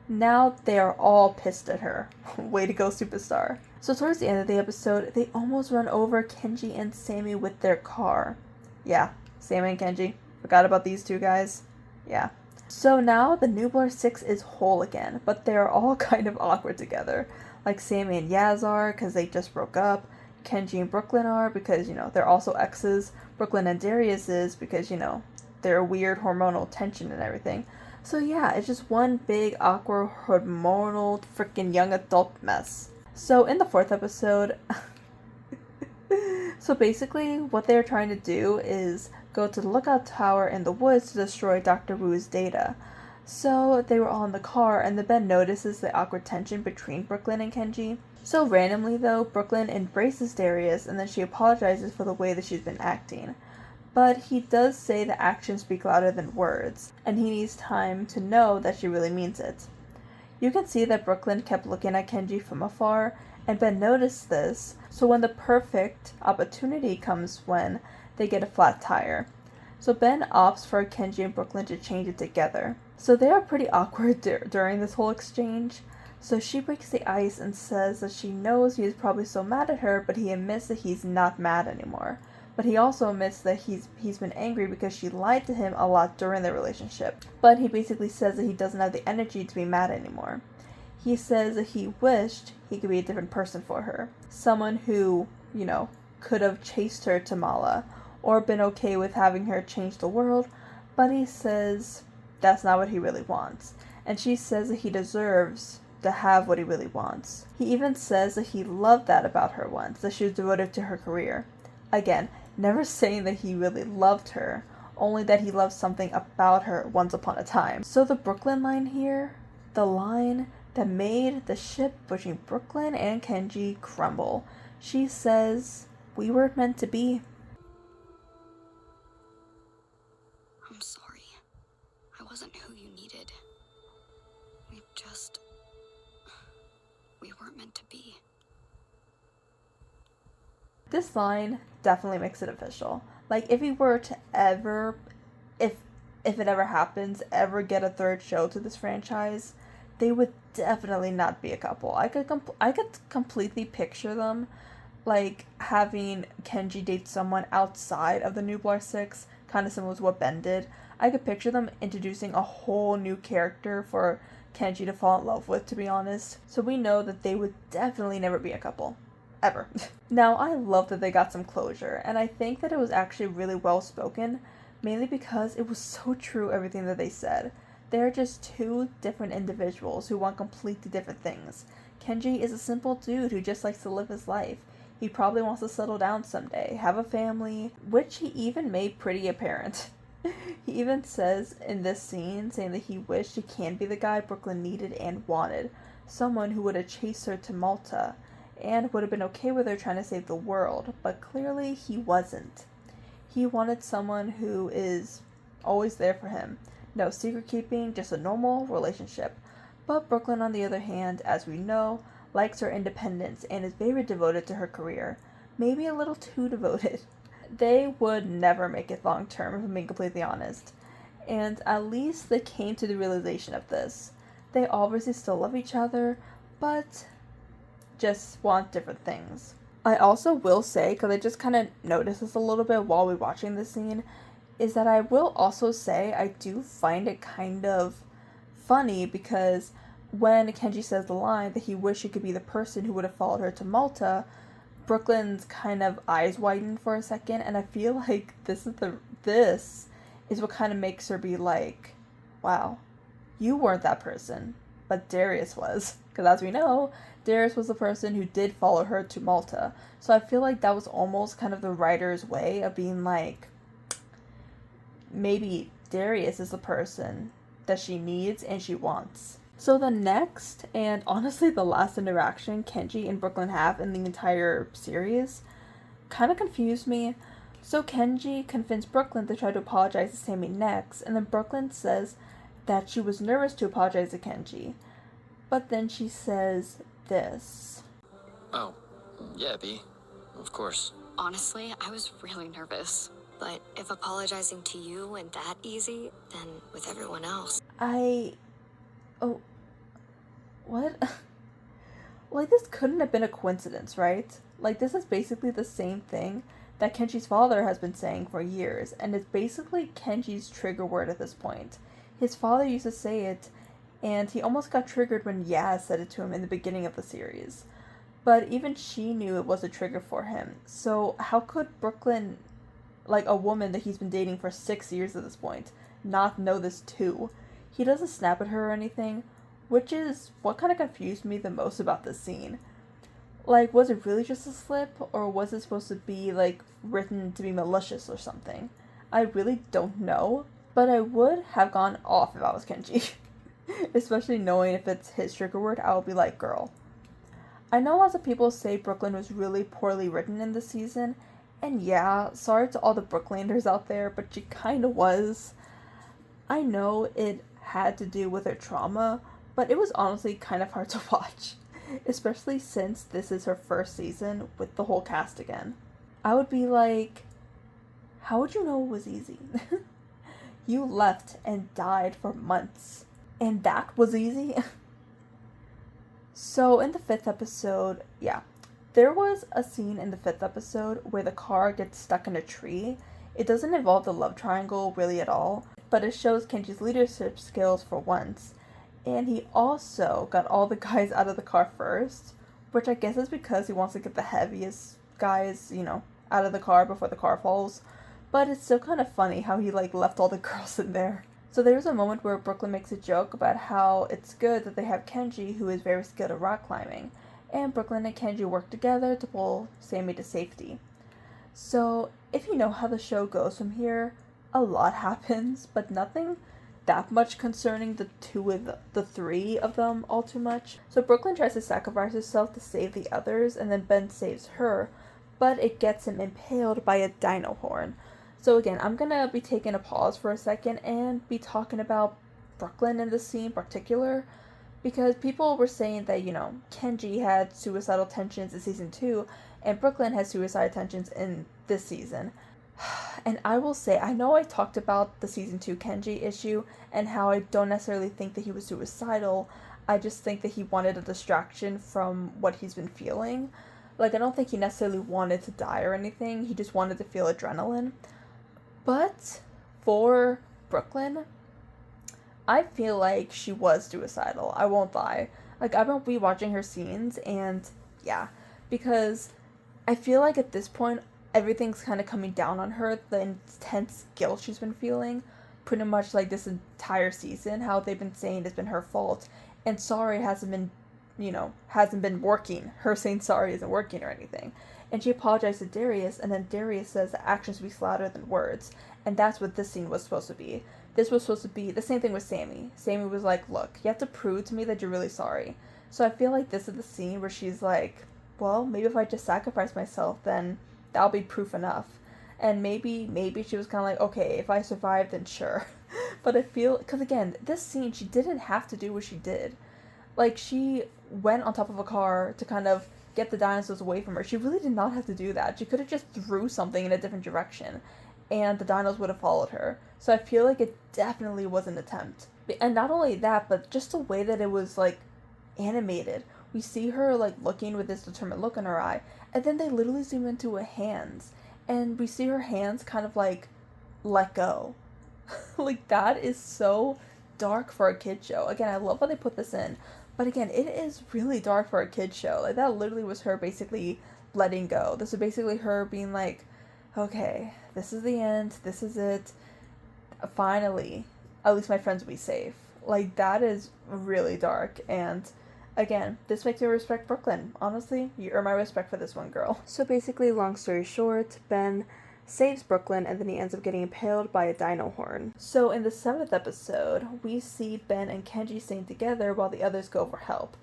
Now they are all pissed at her. Way to go, superstar. So towards the end of the episode, they almost run over Kenji and Sammy with their car. Yeah, Sammy and Kenji. Forgot about these two guys. Yeah. So now the Nublar 6 is whole again, but they're all kind of awkward together. Like Sammy and Yaz are, because they just broke up. Kenji and Brooklyn are, because, they're also exes. Brooklyn and Darius is, because, they're weird hormonal tension and everything. So yeah, it's just one big awkward hormonal freaking young adult mess. So in the 4th episode, so basically what they're trying to do is go to the lookout tower in the woods to destroy Dr. Wu's data. So they were all in the car, and then Ben notices the awkward tension between Brooklyn and Kenji. So randomly though, Brooklyn embraces Darius, and then she apologizes for the way that she's been acting. But he does say that actions speak louder than words, and he needs time to know that she really means it. You can see that Brooklyn kept looking at Kenji from afar, and Ben noticed this, so when the perfect opportunity comes when they get a flat tire. So Ben opts for Kenji and Brooklyn to change it together. So they are pretty awkward during this whole exchange. So she breaks the ice and says that she knows he is probably so mad at her, but he admits that he's not mad anymore. But he also admits that he's been angry because she lied to him a lot during their relationship. But he basically says that he doesn't have the energy to be mad anymore. He says that he wished he could be a different person for her. Someone who, could have chased her to Mala, or been okay with having her change the world, but he says that's not what he really wants. And she says that he deserves to have what he really wants. He even says that he loved that about her once, that she was devoted to her career. Again, never saying that he really loved her, only that he loved something about her once upon a time. So the Brooklyn line here, the line that made the ship between Brooklyn and Kenji crumble. She says, "We were meant to be." I'm sorry. I wasn't who you needed. We weren't meant to be. This line definitely makes it official. Like, if he were to ever, if it ever happens, ever get a third show to this franchise, they would definitely not be a couple. I could completely picture them, like, having Kenji date someone outside of the Nublar 6, kind of similar to what Ben did. I could picture them introducing a whole new character for Kenji to fall in love with, to be honest. So we know that they would definitely never be a couple. Ever. Now, I love that they got some closure, and I think that it was actually really well spoken, mainly because it was so true everything that they said. They're just two different individuals who want completely different things. Kenji is a simple dude who just likes to live his life. He probably wants to settle down someday, have a family, which he even made pretty apparent. He even says in this scene, saying that he wished he can be the guy Brooklyn needed and wanted. Someone who would have chased her to Malta, and would have been okay with her trying to save the world, but clearly he wasn't. He wanted someone who is always there for him. No secret keeping, just a normal relationship. But Brooklyn, on the other hand, as we know, likes her independence and is very devoted to her career. Maybe a little too devoted. They would never make it long term, if I'm being completely honest. And at least they came to the realization of this. They obviously still love each other, but just want different things. I also will say, because I just kind of noticed this a little bit while we were watching this scene, is that I will also say I do find it kind of funny because when Kenji says the line that he wished he could be the person who would have followed her to Malta, Brooklyn's kind of eyes widen for a second, and I feel like this is what kind of makes her be like, wow, you weren't that person, but Darius was. Because as we know, Darius was the person who did follow her to Malta. So I feel like that was almost kind of the writer's way of being like, maybe Darius is the person that she needs and she wants. So the next, and honestly the last interaction Kenji and Brooklyn have in the entire series kind of confused me. So Kenji convinced Brooklyn to try to apologize to Sammy next, and then Brooklyn says that she was nervous to apologize to Kenji. But then she says, this. Oh, yeah, B. Of course. Honestly, I was really nervous. But if apologizing to you went that easy, then with everyone else. Oh, what? Like, this couldn't have been a coincidence, right? Like, this is basically the same thing that Kenji's father has been saying for years, and it's basically Kenji's trigger word at this point. His father used to say it, and he almost got triggered when Yaz said it to him in the beginning of the series. But even she knew it was a trigger for him. So how could Brooklyn, like a woman that he's been dating for 6 years at this point, not know this too? He doesn't snap at her or anything, which is what kind of confused me the most about this scene. Like, was it really just a slip, or was it supposed to be, like, written to be malicious or something? I really don't know, but I would have gone off if I was Kenji. Especially knowing if it's his trigger word, I would be like, girl. I know lots of people say Brooklyn was really poorly written in this season, and yeah, sorry to all the Brooklanders out there, but she kinda was. I know it had to do with her trauma, but it was honestly kind of hard to watch, especially since this is her first season with the whole cast again. I would be like, how would you know it was easy? You left and died for months, and that was easy? So, in the 5th episode, yeah, there was a scene in the 5th episode where the car gets stuck in a tree. It doesn't involve the love triangle really at all, but it shows Kenji's leadership skills for once. And he also got all the guys out of the car first, which I guess is because he wants to get the heaviest guys, out of the car before the car falls. But it's still kind of funny how he, left all the girls in there. So there's a moment where Brooklyn makes a joke about how it's good that they have Kenji, who is very skilled at rock climbing, and Brooklyn and Kenji work together to pull Sammy to safety. So if you know how the show goes from here, a lot happens, but nothing that much concerning the three of them all too much. So Brooklyn tries to sacrifice herself to save the others, and then Ben saves her, but it gets him impaled by a dino horn. So again, I'm gonna be taking a pause for a second and be talking about Brooklyn in this scene in particular, because people were saying that, Kenji had suicidal tensions in season 2, and Brooklyn has suicidal tensions in this season. And I will say, I know I talked about the season 2 Kenji issue, and how I don't necessarily think that he was suicidal, I just think that he wanted a distraction from what he's been feeling. Like, I don't think he necessarily wanted to die or anything, he just wanted to feel adrenaline. But for Brooklyn, I feel like she was suicidal. I won't lie. Like, I've been rewatching her scenes, and yeah, because I feel like at this point, everything's kind of coming down on her. The intense guilt she's been feeling, pretty much like this entire season, how they've been saying it's been her fault, and sorry hasn't been working. Her saying sorry isn't working or anything. And she apologized to Darius, and then Darius says that actions speak louder than words. And that's what this scene was supposed to be. This was supposed to be the same thing with Sammy. Sammy was like, look, you have to prove to me that you're really sorry. So I feel like this is the scene where she's like, well, maybe if I just sacrifice myself, then that'll be proof enough. And maybe she was kind of like, okay, if I survive, then sure. But I feel, because again, this scene, she didn't have to do what she did. Like, she went on top of a car to kind of get the dinosaurs away from her. She really did not have to do that. She could have just threw something in a different direction, and the dinos would have followed her. So I feel like it definitely was an attempt. And not only that, but just the way that it was, animated. We see her, looking with this determined look in her eye, and then they literally zoom into her hands, and we see her hands kind of, let go. That is so dark for a kid show. Again, I love how they put this in, but again, it is really dark for a kid show. That literally was her basically letting go. This is basically her being like, okay, this is the end, this is it, finally, at least my friends will be safe. That is really dark, and again, this makes me respect Brooklyn. Honestly, you earn my respect for this one, girl. So basically, long story short, Ben saves Brooklyn, and then he ends up getting impaled by a dino horn. So in the 7th episode, we see Ben and Kenji staying together while the others go for help.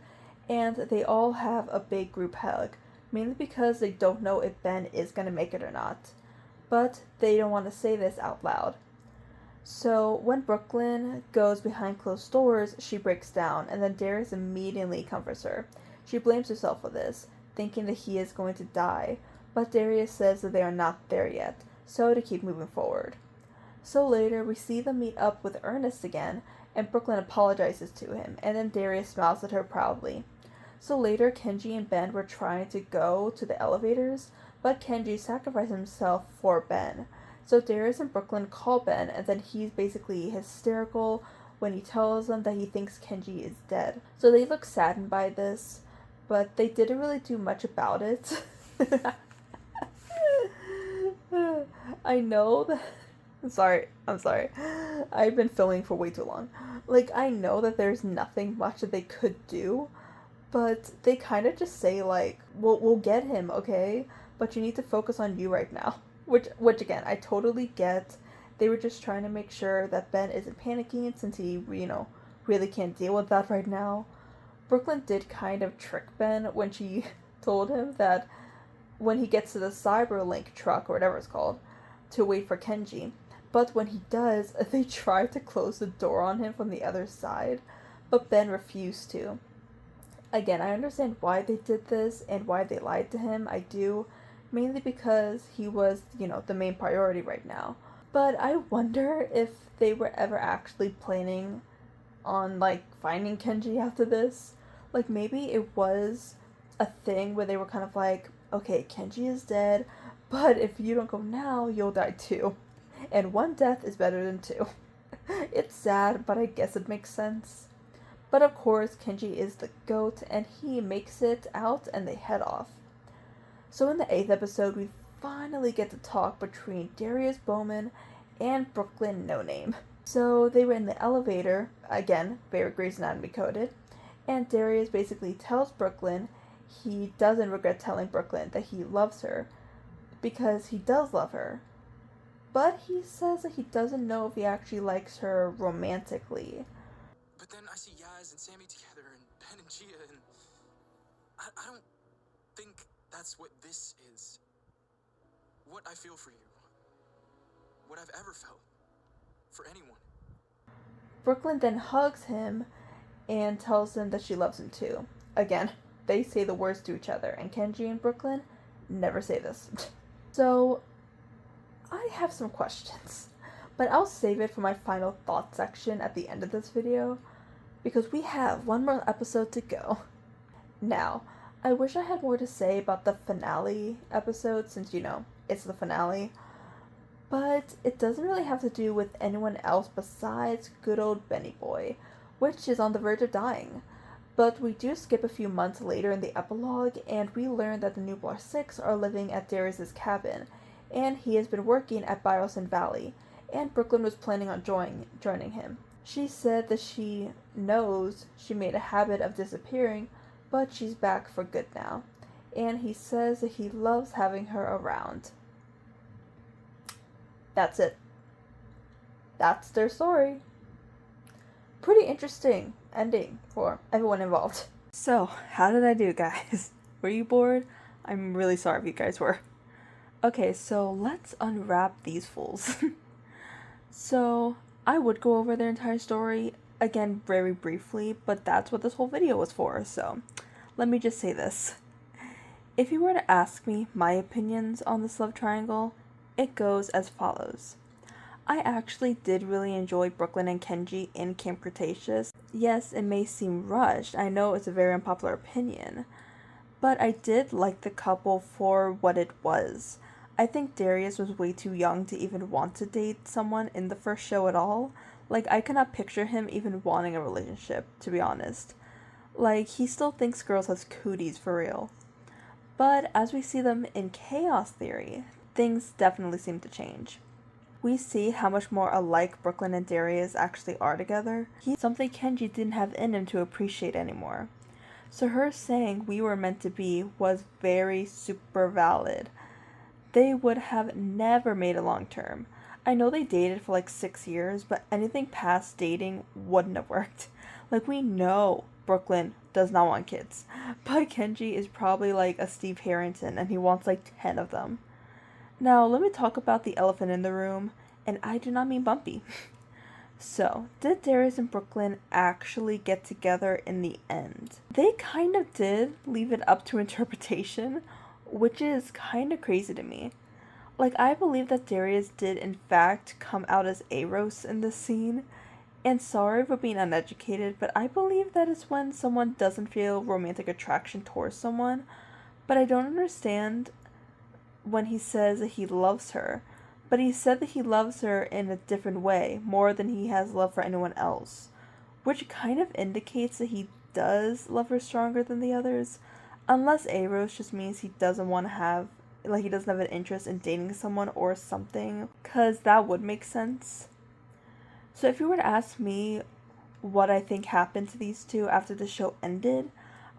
And they all have a big group hug, mainly because they don't know if Ben is going to make it or not. But they don't want to say this out loud. So when Brooklyn goes behind closed doors, she breaks down, and then Darius immediately comforts her. She blames herself for this, thinking that he is going to die, but Darius says that they are not there yet, so to keep moving forward. So later, we see them meet up with Ernest again, and Brooklyn apologizes to him, and then Darius smiles at her proudly. So later, Kenji and Ben were trying to go to the elevators, but Kenji sacrificed himself for Ben. So Darius and Brooklyn call Ben, and then he's basically hysterical when he tells them that he thinks Kenji is dead. So they look saddened by this, but they didn't really do much about it. I know that... I'm sorry. I've been filming for way too long. Like, I know that there's nothing much that they could do, but they kind of just say, like, we'll get him, okay? But you need to focus on you right now. Which again, I totally get. They were just trying to make sure that Ben isn't panicking since he, really can't deal with that right now. Brooklyn did kind of trick Ben when she told him that when he gets to the Cyberlink truck, or whatever it's called, to wait for Kenji. But when he does, they try to close the door on him from the other side, but Ben refused to. Again, I understand why they did this and why they lied to him. I do. Mainly because he was, the main priority right now. But I wonder if they were ever actually planning on, like, finding Kenji after this. Like, maybe it was a thing where they were kind of like, okay, Kenji is dead, but if you don't go now, you'll die too. And one death is better than two. It's sad, but I guess it makes sense. But of course, Kenji is the GOAT, and he makes it out, and they head off. So in the 8th episode, we finally get to talk between Darius Bowman and Brooklyn No Name. So they were in the elevator, again, very Grey's Anatomy coded, and Darius basically tells Brooklyn he doesn't regret telling Brooklyn that he loves her, because he does love her. But he says that he doesn't know if he actually likes her romantically. But then I see Yaz and Sammy together, and Ben and Gia, and I don't think that's what this is. What I feel for you. What I've ever felt. For anyone. Brooklyn then hugs him and tells him that she loves him too. Again, they say the words to each other, and Kenji and Brooklyn never say this. So, I have some questions, but I'll save it for my final thoughts section at the end of this video, because we have one more episode to go. Now, I wish I had more to say about the finale episode, since, it's the finale, but it doesn't really have to do with anyone else besides good old Benny Boy, which is on the verge of dying. But we do skip a few months later in the epilogue, and we learn that the Nublar 6 are living at Darius' cabin, and he has been working at Biosin Valley, and Brooklyn was planning on joining him. She said that she knows she made a habit of disappearing, but she's back for good now, and he says that he loves having her around. That's it. That's their story. Pretty interesting ending for everyone involved. So, how did I do, guys? Were you bored? I'm really sorry if you guys were. Okay, so let's unwrap these fools. So, I would go over their entire story, again, very briefly, but that's what this whole video was for, so let me just say this. If you were to ask me my opinions on this love triangle, it goes as follows. I actually did really enjoy Brooklyn and Kenji in Camp Cretaceous. Yes, it may seem rushed, I know it's a very unpopular opinion, but I did like the couple for what it was. I think Darius was way too young to even want to date someone in the first show at all. Like, I cannot picture him even wanting a relationship, to be honest. Like, he still thinks girls has cooties for real. But as we see them in Chaos Theory, things definitely seem to change. We see how much more alike Brooklyn and Darius actually are together. He's something Kenji didn't have in him to appreciate anymore. So her saying we were meant to be was very super valid. They would have never made it long term. I know they dated for like 6 years, but anything past dating wouldn't have worked. Like, we know Brooklyn does not want kids, but Kenji is probably like a Steve Harrington and he wants like 10 of them. Now, let me talk about the elephant in the room, and I do not mean Bumpy. So, did Darius and Brooklyn actually get together in the end? They kind of did leave it up to interpretation, which is kind of crazy to me. Like, I believe that Darius did in fact come out as Eros in this scene, and sorry for being uneducated, but I believe that is when someone doesn't feel romantic attraction towards someone, but I don't understand when he says that he loves her. But he said that he loves her in a different way, more than he has love for anyone else, which kind of indicates that he does love her stronger than the others, unless Eros just means he doesn't want to have, like, he doesn't have an interest in dating someone or something, because that would make sense. So if you were to ask me what I think happened to these two after the show ended,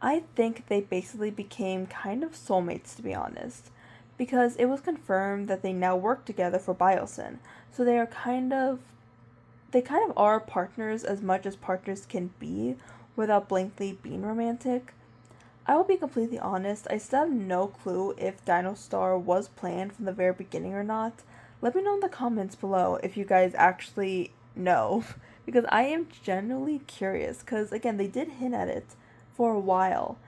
I think they basically became kind of soulmates, to be honest, because it was confirmed that they now work together for Biosyn. So they kind of are partners as much as partners can be without blankly being romantic. I will be completely honest, I still have no clue if Dino Star was planned from the very beginning or not. Let me know in the comments below if you guys actually know, because I am genuinely curious, because again, they did hint at it for a while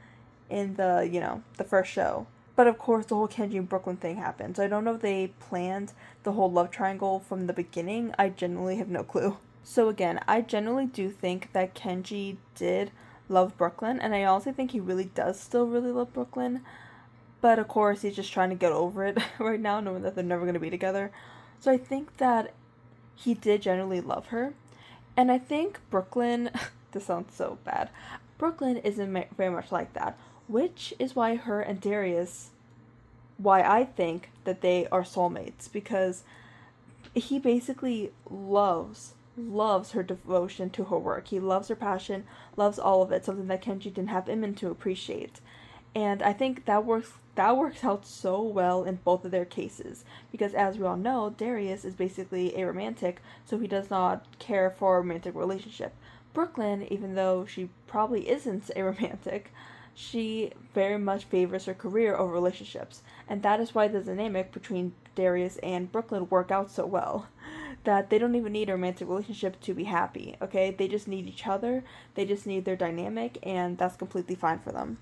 in the first show. But of course, the whole Kenji and Brooklyn thing happened, so I don't know if they planned the whole love triangle from the beginning. I genuinely have no clue. So again, I genuinely do think that Kenji did love Brooklyn, and I also think he really does still really love Brooklyn. But of course, he's just trying to get over it right now, knowing that they're never going to be together. So I think that he did genuinely love her. And I think Brooklyn, this sounds so bad, Brooklyn isn't very much like that, which is why her and Darius, why I think that they are soulmates, because he basically loves her devotion to her work. He loves her passion, loves all of it, something that Kenji didn't have him in to appreciate. And I think that works out so well in both of their cases, because as we all know, Darius is basically a romantic, so he does not care for a romantic relationship. Brooklyn, even though she probably isn't a romantic, she very much favors her career over relationships, and that is why the dynamic between Darius and Brooklyn work out so well. That they don't even need a romantic relationship to be happy, okay? They just need each other, they just need their dynamic, and that's completely fine for them.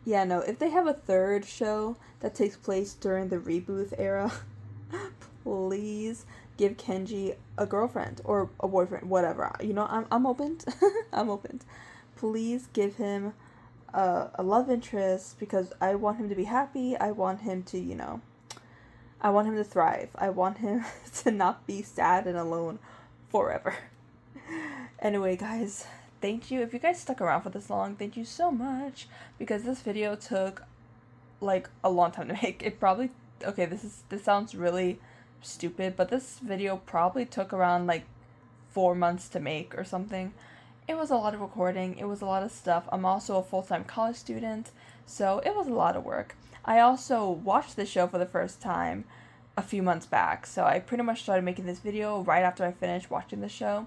Yeah, no, if they have a third show that takes place during the reboot era, please give Kenji a girlfriend or a boyfriend, whatever. You know, I'm open. I'm open. Please give him a love interest, because I want him to be happy. I want him to, I want him to thrive. I want him to not be sad and alone forever. Anyway, guys, thank you. If you guys stuck around for this long, thank you so much, because this video took like a long time to make. It probably, okay, this sounds really stupid, but this video probably took around like 4 months to make or something. It was a lot of recording, it was a lot of stuff. I'm also a full-time college student, so it was a lot of work. I also watched the show for the first time a few months back, so I pretty much started making this video right after I finished watching the show.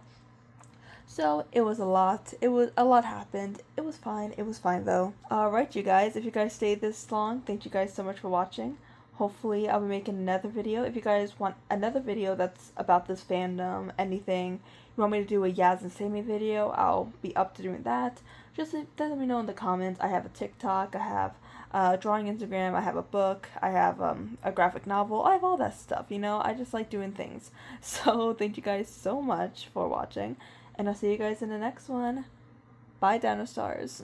So it was a lot. A lot happened. It was fine though. Alright, you guys, if you guys stayed this long, thank you guys so much for watching. Hopefully I'll be making another video. If you guys want another video that's about this fandom, anything, you want me to do a Yaz and Sammy video, I'll be up to doing that. Just let me know in the comments. I have a TikTok, I have a drawing Instagram, I have a book, I have a graphic novel, I have all that stuff, I just like doing things. So thank you guys so much for watching, and I'll see you guys in the next one. Bye, Dino Stars.